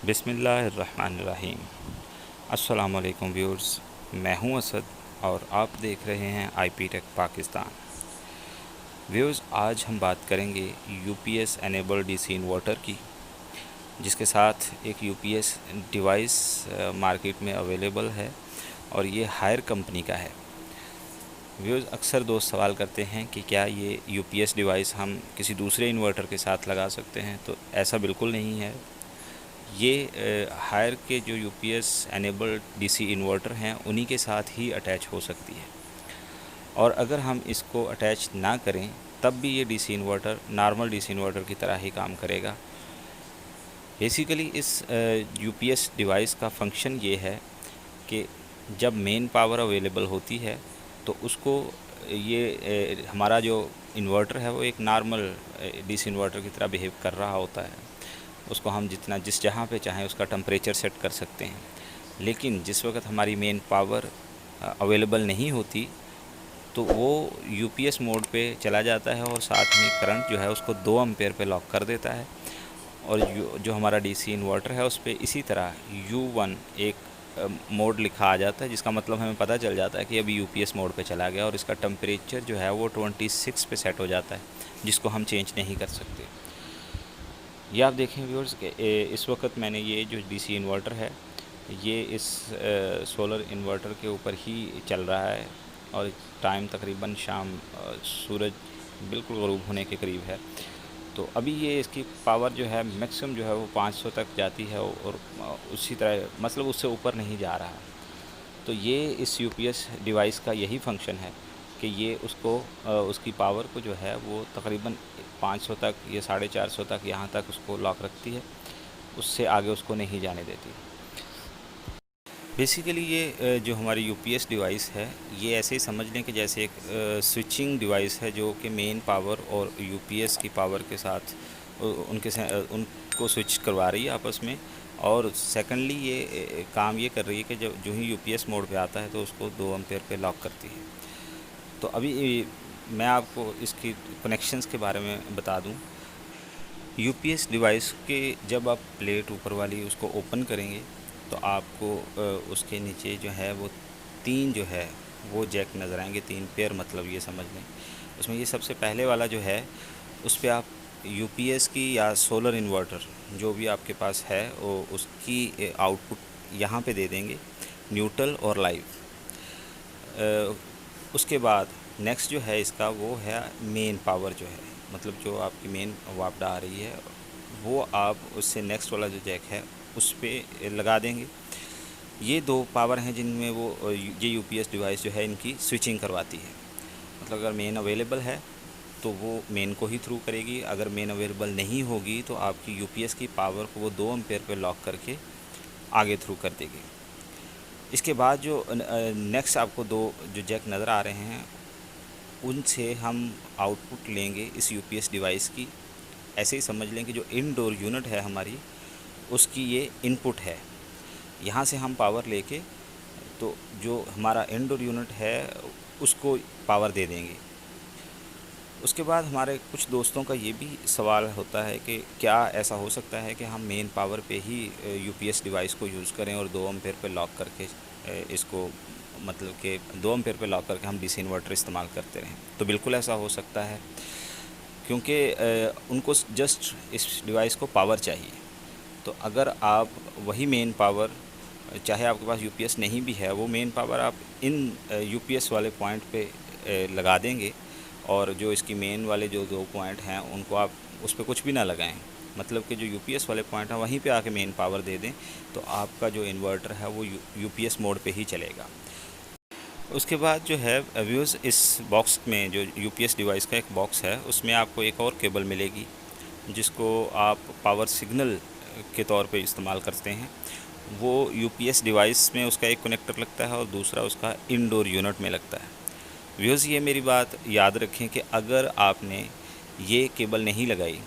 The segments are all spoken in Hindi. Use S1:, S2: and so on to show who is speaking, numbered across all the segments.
S1: बिस्मिल्लाहिर्रहमानिर्रहीम। अस्सलाम वालेकुम व्यूअर्स, मैं हूं असद और आप देख रहे हैं आईपी टेक पाकिस्तान। व्यूअर्स, आज हम बात करेंगे यूपीएस एनेबल डीसी इन्वर्टर की, जिसके साथ एक यूपीएस डिवाइस मार्केट में अवेलेबल है और ये हायर कंपनी का है। व्यूअर्स, अक्सर दोस्त सवाल करते हैं कि क्या ये यूपीएस डिवाइस हम किसी दूसरे इन्वर्टर के साथ लगा सकते हैं, तो ऐसा बिल्कुल नहीं है। ये हायर के जो यूपीएस एनेबल्ड डीसी इन्वर्टर हैं उन्हीं के साथ ही अटैच हो सकती है, और अगर हम इसको अटैच ना करें तब भी ये DC inverter normal DC inverter की तरह ही काम करेगा। बेसिकली इस यूपीएस डिवाइस का फंक्शन ये है कि जब मेन पावर अवेलेबल होती है तो उसको ये हमारा जो इन्वर्टर है वो एक नॉर्मल डीसी इन्वर्टर की तरह बिहेव कर रहा होता है। उसको हम जिस जहाँ पे चाहें उसका टेम्परेचर सेट कर सकते हैं। लेकिन जिस वक्त हमारी मेन पावर अवेलेबल नहीं होती तो वो यूपीएस मोड पे चला जाता है और साथ में करंट जो है उसको 2 एम्पेयर पे लॉक कर देता है। और जो हमारा डीसी इन्वर्टर है उस पर इसी तरह U1 एक मोड लिखा आ जाता है, जिसका मतलब हमें पता चल जाता है कि अभी यूपीएस मोड पे चला गया और इसका टेम्परेचर जो है वो 26 पे सेट हो जाता है, जिसको हम चेंज नहीं कर सकते। ये आप देखें व्यूअर्स कि इस वक्त मैंने ये जो डीसी इन्वर्टर है ये इस सोलर इन्वर्टर के ऊपर ही चल रहा है और टाइम तकरीबन शाम सूरज बिल्कुल ग़ुरूब होने के करीब है। तो अभी ये इसकी पावर जो है मैक्सिमम जो है वो 500 तक जाती है और उसी तरह मतलब उससे ऊपर नहीं जा रहा। तो ये इस यूपीएस डिवाइस का यही फंक्शन है कि ये उसकी पावर को जो है वो तकरीबन 500 तक या 450 तक यहाँ तक उसको लॉक रखती है, उससे आगे उसको नहीं जाने देती। बेसिकली ये जो हमारी यूपीएस डिवाइस है ये ऐसे ही समझ लें कि जैसे एक स्विचिंग डिवाइस है जो कि मेन पावर और यूपीएस की पावर के साथ उनको स्विच करवा रही है आपस में। और सेकेंडली ये काम ये कर रही है कि जब जो ही यूपीएस मोड पे आता है तो उसको 2 एम्पेयर पे लॉक करती है। तो अभी मैं आपको इसकी कनेक्शंस के बारे में बता दूं। यूपीएस डिवाइस के जब आप प्लेट ऊपर वाली उसको ओपन करेंगे तो आपको उसके नीचे जो है वो 3 जो है वो जैक नज़र आएंगे, 3 पेयर मतलब ये समझ लें। उसमें ये सबसे पहले वाला जो है उस पर आप यूपीएस की या सोलर इन्वर्टर जो भी आपके पास है वो उसकी आउटपुट यहाँ पे दे देंगे, न्यूट्रल और लाइव। उसके बाद नेक्स्ट जो है इसका वो है मेन पावर, जो है मतलब जो आपकी मेन वापडा आ रही है वो आप उससे नेक्स्ट वाला जो जैक है उस पर लगा देंगे। ये 2 पावर हैं जिनमें वो ये यूपीएस डिवाइस जो है इनकी स्विचिंग करवाती है। मतलब अगर मेन अवेलेबल है तो वो मेन को ही थ्रू करेगी, अगर मेन अवेलेबल नहीं होगी तो आपकी यूपीएस की पावर को वो 2 एम्पेयर पे लॉक करके आगे थ्रू कर देगी। इसके बाद जो नेक्स्ट आपको 2 जो जैक नज़र आ रहे हैं उनसे हम आउटपुट लेंगे इस यूपीएस डिवाइस की। ऐसे ही समझ लें कि जो इनडोर यूनिट है हमारी उसकी ये इनपुट है। यहाँ से हम पावर लेके तो जो हमारा इनडोर यूनिट है उसको पावर दे देंगे। उसके बाद हमारे कुछ दोस्तों का ये भी सवाल होता है कि क्या ऐसा हो सकता है कि हम मेन पावर पे ही यूपीएस डिवाइस को यूज़ करें और 2 एम्पेयर पे लॉक करके इसको मतलब कि 2 एम्पेयर पे लॉक करके हम डीसी इन्वर्टर इस्तेमाल करते रहें। तो बिल्कुल ऐसा हो सकता है, क्योंकि उनको जस्ट इस डिवाइस को पावर चाहिए। तो अगर आप वही मेन पावर, चाहे आपके पास यूपीएस नहीं भी है, वो मेन पावर आप इन यूपीएस वाले पॉइंट पे लगा देंगे और जो इसकी मेन वाले जो 2 पॉइंट हैं उनको आप उस पर कुछ भी ना लगाएं, मतलब कि जो यूपीएस वाले पॉइंट हैं वहीं पे आके मेन पावर दे दें तो आपका जो इन्वर्टर है वो यूपीएस मोड पे ही चलेगा। उसके बाद जो है व्यूज़, इस बॉक्स में जो यूपीएस डिवाइस का एक बॉक्स है उसमें आपको एक और केबल मिलेगी जिसको आप पावर सिग्नल के तौर पे इस्तेमाल करते हैं। वो यूपीएस डिवाइस में उसका एक कनेक्टर लगता है और दूसरा उसका इनडोर यूनिट में लगता है। व्यूज़, ये मेरी बात याद रखें कि अगर आपने ये केबल नहीं लगाई,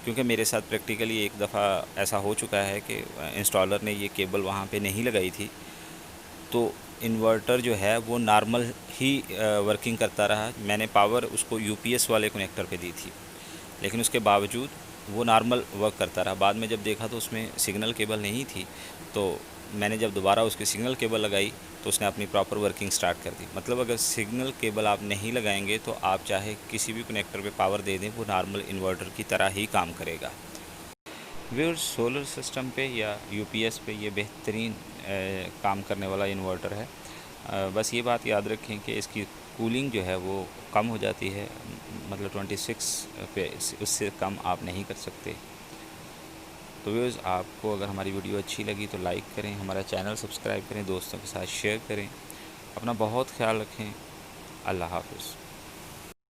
S1: क्योंकि मेरे साथ प्रैक्टिकली एक दफ़ा ऐसा हो चुका है कि इंस्टॉलर ने ये केबल वहाँ पे नहीं लगाई थी, तो इन्वर्टर जो है वो नॉर्मल ही वर्किंग करता रहा। मैंने पावर उसको यूपीएस वाले कनेक्टर पे दी थी, लेकिन उसके बावजूद वो नॉर्मल वर्क करता रहा। बाद में जब देखा तो उसमें सिग्नल केबल नहीं थी, तो मैंने जब दोबारा उसकी सिग्नल केबल लगाई तो उसने अपनी प्रॉपर वर्किंग स्टार्ट कर दी। मतलब अगर सिग्नल केबल आप नहीं लगाएंगे तो आप चाहे किसी भी कनेक्टर पे पावर दे दें, वो नॉर्मल इन्वर्टर की तरह ही काम करेगा। व्यूअर्स, सोलर सिस्टम पे या यूपीएस पे ये बेहतरीन काम करने वाला इन्वर्टर है। बस ये बात याद रखें कि इसकी कूलिंग जो है वो कम हो जाती है, मतलब 26 पे, उससे कम आप नहीं कर सकते। तो व्यूअर्स, आपको अगर हमारी वीडियो अच्छी लगी तो लाइक करें, हमारा चैनल सब्सक्राइब करें, दोस्तों के साथ शेयर करें। अपना बहुत ख्याल रखें। अल्लाह हाफ़िज़।